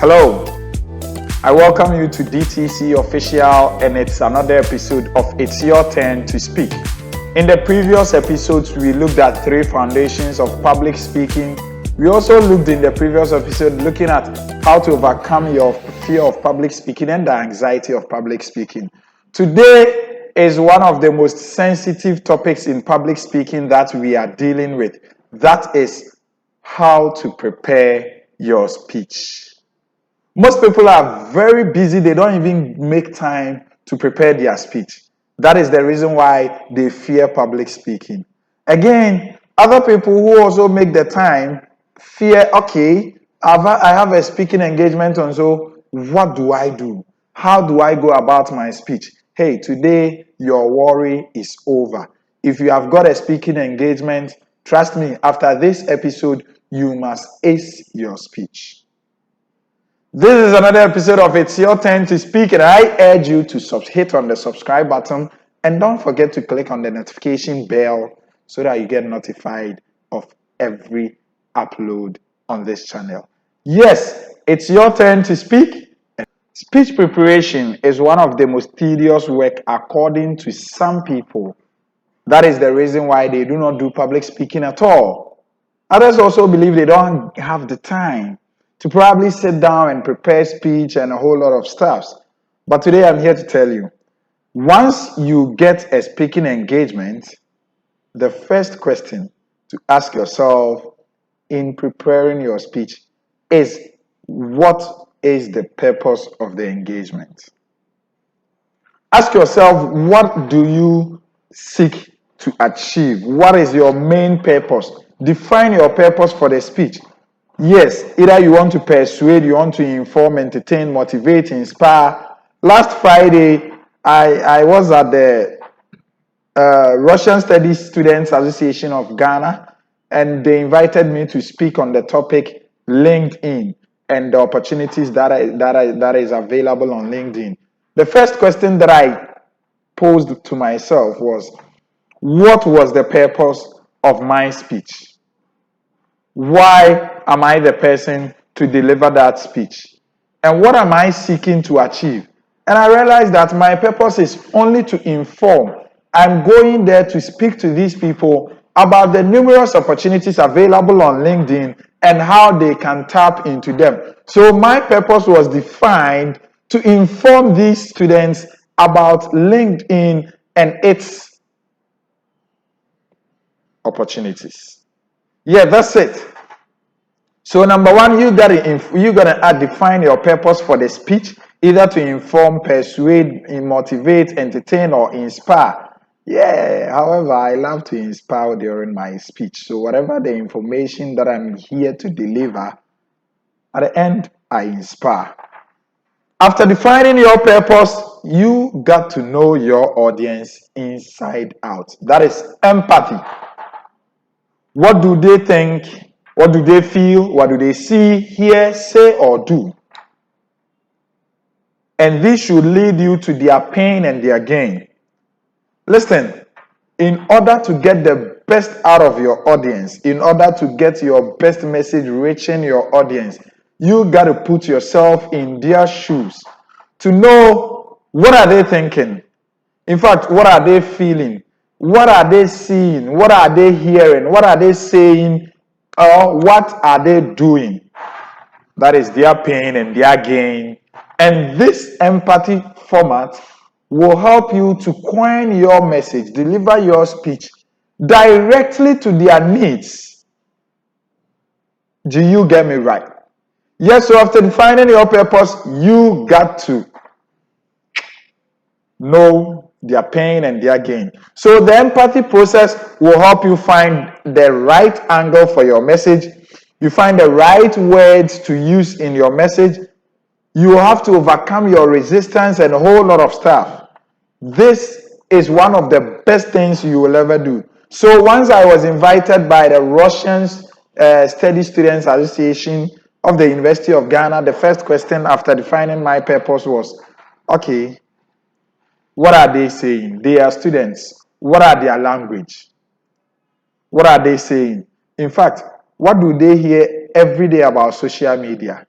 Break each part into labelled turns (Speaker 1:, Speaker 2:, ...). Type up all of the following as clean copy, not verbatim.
Speaker 1: Hello, I welcome you to DTC Official, and it's another episode of It's Your Turn to Speak. In the previous episodes, we looked at 3 foundations of public speaking. We also looked in the previous episode looking at how to overcome your fear of public speaking and the anxiety of public speaking. Today is one of the most sensitive topics in public speaking that we are dealing with. That is how to prepare your speech. Most people are very busy. They don't even make time to prepare their speech. That is the reason why they fear public speaking. Again, other people who also make the time fear, okay, I have a speaking engagement on, so what do I do? How do I go about my speech? Hey, today your worry is over. If you have got a speaking engagement, trust me, after this episode, you must ace your speech. This is another episode of It's Your Turn to Speak, and I urge you to hit on the subscribe button and don't forget to click on the notification bell so that you get notified of every upload on this channel. Yes, it's your turn to speak. Speech preparation is one of the most tedious work according to some people. That is the reason why they do not do public speaking at all. Others also believe they don't have the time to probably sit down and prepare speech and a whole lot of stuff. But today I'm here to tell you, once you get a speaking engagement, the first question to ask yourself in preparing your speech is, what is the purpose of the engagement? Ask yourself, what do you seek to achieve? What is your main purpose? Define your purpose for the speech. Yes, either you want to persuade, you want to inform, entertain, motivate, inspire. Last Friday, I was at the Russian Studies Students Association of Ghana, and they invited me to speak on the topic LinkedIn and the opportunities that is available on LinkedIn. The first question that I posed to myself was, what was the purpose of my speech? Why am I the person to deliver that speech? And what am I seeking to achieve? And I realized that my purpose is only to inform. I'm going there to speak to these people about the numerous opportunities available on LinkedIn and how they can tap into them. So my purpose was defined to inform these students about LinkedIn and its opportunities. Yeah, that's it. So number one, you gotta define your purpose for the speech, either to inform, persuade, motivate, entertain, or inspire. Yeah, however, I love to inspire during my speech. So whatever the information that I'm here to deliver, at the end, I inspire. After defining your purpose, you got to know your audience inside out. That is empathy. What do they think? What do they feel? What do they see, hear, say, or do? And this should lead you to their pain and their gain. Listen, in order to get the best out of your audience, in order to get your best message reaching your audience, you got to put yourself in their shoes to know, what are they thinking? In fact, what are they feeling? What are they seeing? What are they hearing? What are they saying? Or what are they doing? That is their pain and their gain. And this empathy format will help you to coin your message, deliver your speech directly to their needs. Do you get me right? Yes, so after defining your purpose, you got to know their pain and their gain. So the empathy process will help you find the right angle for your message. You find the right words to use in your message. You have to overcome your resistance and a whole lot of stuff. This is one of the best things you will ever do. So once I was invited by the Russian Study Students Association of the University of Ghana, the first question after defining my purpose was, okay, what are they saying? They are students. What are their language? What are they saying? In fact, what do they hear every day about social media?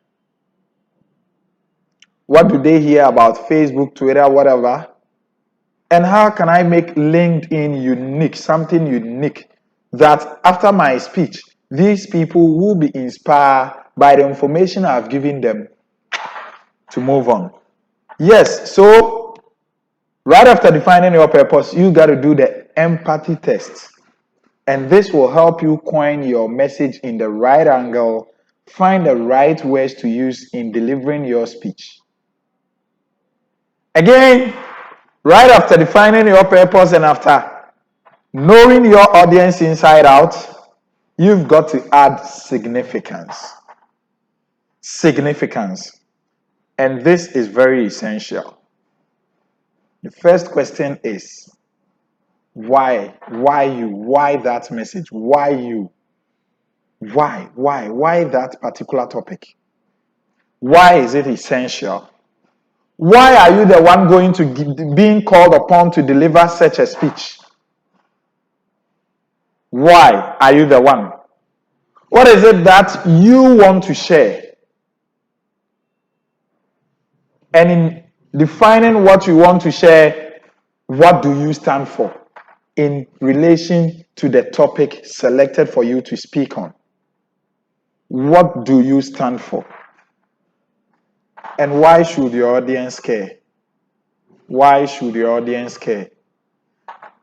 Speaker 1: What do they hear about Facebook, Twitter, whatever? And how can I make LinkedIn unique, something unique, that after my speech, these people will be inspired by the information I've given them to move on? Yes, so right after defining your purpose, you got to do the empathy test. And this will help you coin your message in the right angle, find the right words to use in delivering your speech. Again, right after defining your purpose and after knowing your audience inside out, you've got to add significance. Significance. And this is very essential. The first question is, why? Why you? Why that message? Why you? Why? Why that particular topic? Why is it essential? Why are you the one going to being called upon to deliver such a speech? Why are you the one? What is it that you want to share? And in defining what you want to share, what do you stand for in relation to the topic selected for you to speak on? What do you stand for? And why should your audience care? Why should your audience care?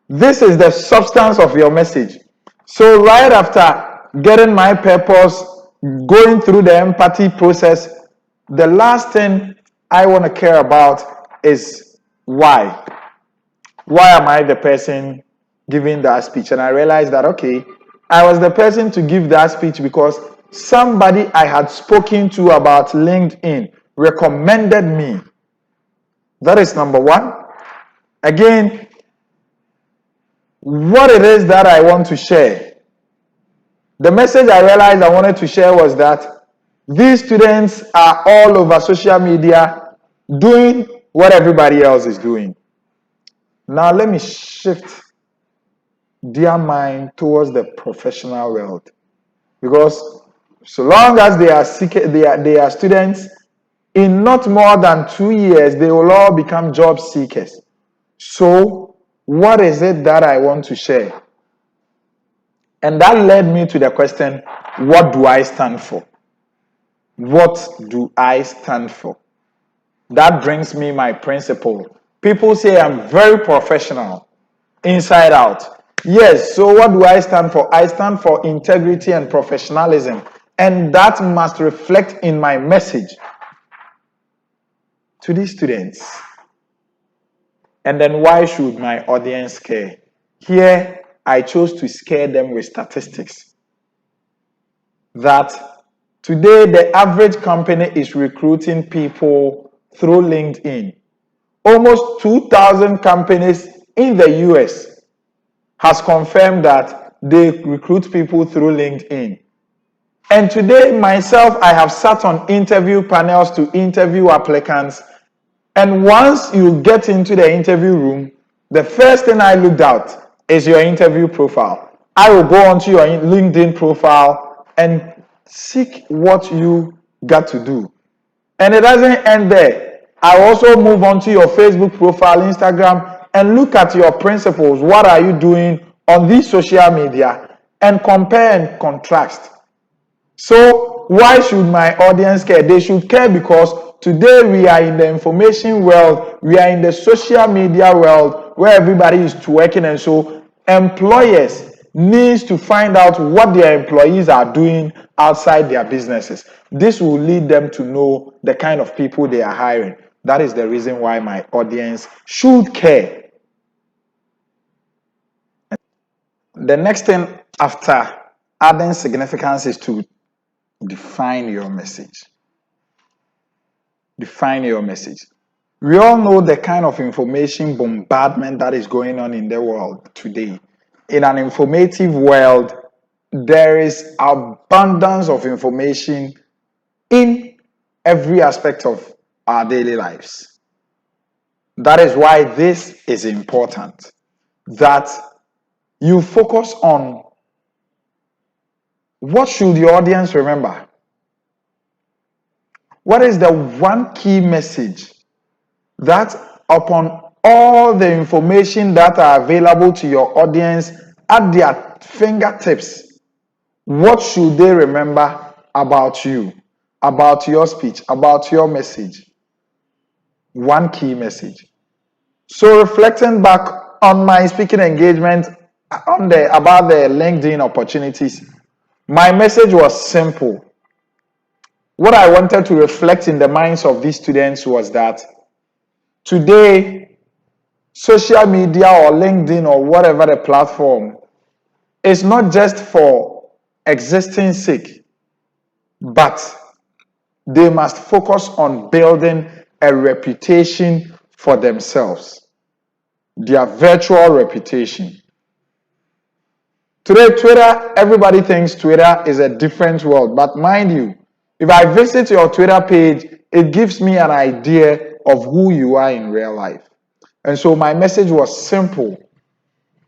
Speaker 1: This is the substance of your message. So right after getting my purpose, going through the empathy process, the last thing I want to care about is why. Why am I the person giving that speech? And I realized that, okay, I was the person to give that speech because somebody I had spoken to about LinkedIn recommended me. That is number one. Again, what it is that I want to share. The message I realized I wanted to share was that these students are all over social media doing what everybody else is doing. Now let me shift their mind towards the professional world, because so long as they are students, in not more than 2 years they will all become job seekers. So what is it that I want to share? And that led me to the question, what do I stand for? What do I stand for? That brings me my principle. People say I'm very professional, inside out. Yes, so what do I stand for? I stand for integrity and professionalism. And that must reflect in my message to these students. And then why should my audience care? Here, I chose to scare them with statistics. That today, the average company is recruiting people through LinkedIn. Almost 2,000 companies in the US has confirmed that they recruit people through LinkedIn. And today, myself, I have sat on interview panels to interview applicants. And once you get into the interview room, the first thing I looked at is your interview profile. I will go onto your LinkedIn profile and seek what you got to do. And it doesn't end there. I also move on to your Facebook profile, Instagram, and look at your principles. What are you doing on these social media? And compare and contrast. So why should my audience care? They should care because today we are in the information world, we are in the social media world where everybody is twerking, and so employers needs to find out what their employees are doing outside their businesses. This will lead them to know the kind of people they are hiring. That is the reason why my audience should care. The next thing after adding significance is to define your message. Define your message. We all know the kind of information bombardment that is going on in the world today. In an informative world, there is abundance of information in every aspect of our daily lives. That is why this is important, that you focus on what should your audience remember. What is the one key message that upon all the information that are available to your audience at their fingertips, what should they remember about you, about your speech, about your message? One key message. So reflecting back on my speaking engagement about the LinkedIn opportunities, my message was simple. What I wanted to reflect in the minds of these students was that today, social media or LinkedIn or whatever the platform is not just for existing sake, but they must focus on building a reputation for themselves, their virtual reputation. Today, Twitter, everybody thinks Twitter is a different world, but mind you, if I visit your Twitter page, it gives me an idea of who you are in real life. And so my message was simple.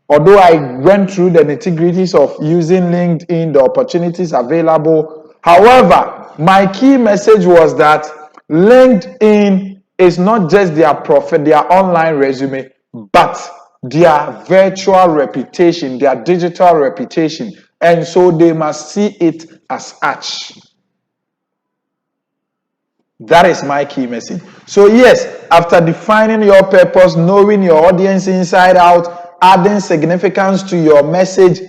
Speaker 1: Although I went through the nitty-gritties of using LinkedIn, the opportunities available, however, my key message was that LinkedIn is not just their their online resume, but their virtual reputation, their digital reputation. And so they must see it as such. That is my key message. So yes, after defining your purpose, knowing your audience inside out, adding significance to your message,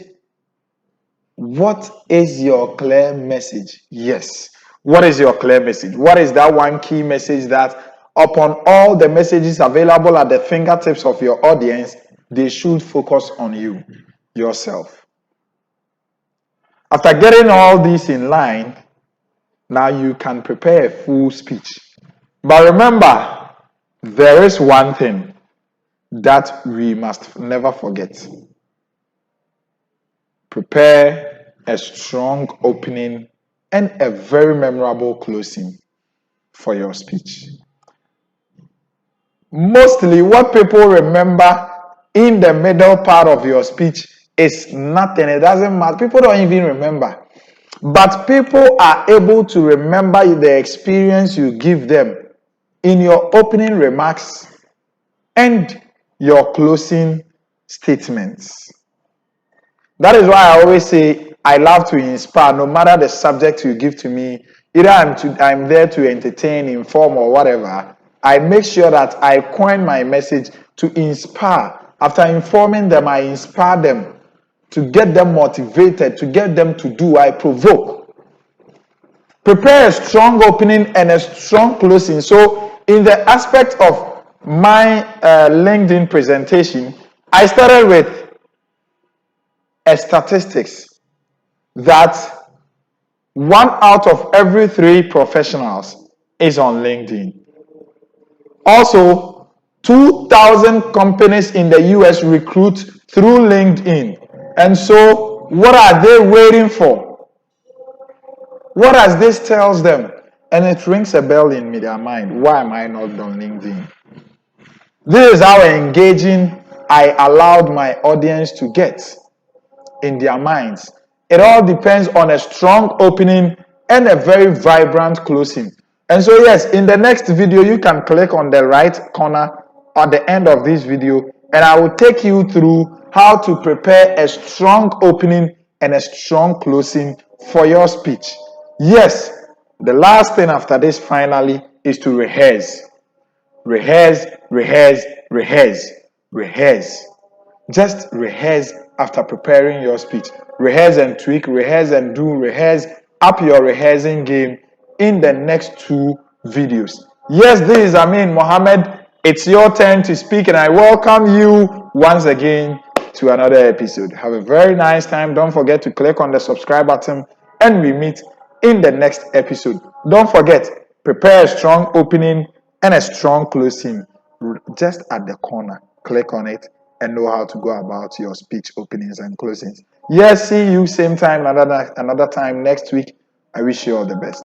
Speaker 1: what is your clear message? Yes. What is your clear message? What is that one key message that upon all the messages available at the fingertips of your audience, they should focus on you, yourself? After getting all this in line, now you can prepare a full speech. But remember, there is one thing that we must never forget. Prepare a strong opening and a very memorable closing for your speech. Mostly, what people remember in the middle part of your speech is nothing. It doesn't matter. People don't even remember. But people are able to remember the experience you give them in your opening remarks and your closing statements. That is why I always say I love to inspire, no matter the subject you give to me. Either I'm there to entertain, inform, or whatever. I make sure that I coin my message to inspire. After informing them, I inspire them to get them motivated, to get them to do. I provoke. Prepare a strong opening and a strong closing. So in the aspect of my LinkedIn presentation, I started with a statistics that 1 out of every 3 professionals is on LinkedIn. Also, 2,000 companies in the US recruit through LinkedIn. And so, what are they waiting for? What does this tells them? And it rings a bell in their mind. Why am I not on LinkedIn? This is how engaging I allowed my audience to get in their minds. It all depends on a strong opening and a very vibrant closing. And so yes, in the next video, you can click on the right corner at the end of this video, and I will take you through how to prepare a strong opening and a strong closing for your speech. Yes, the last thing after this finally is to rehearse. Rehearse, rehearse, rehearse, rehearse. Just rehearse after preparing your speech. Rehearse and tweak, rehearse and do, rehearse up your rehearsing game in the next 2 videos. Yes, this is Amin Mohammed. It's your turn to speak, and I welcome you once again to another episode. Have a very nice time. Don't forget to click on the subscribe button, and we meet in the next episode. Don't forget, prepare a strong opening and a strong closing just at the corner. Click on it and know how to go about your speech openings and closings. Yes, see you same time another time next week. I wish you all the best.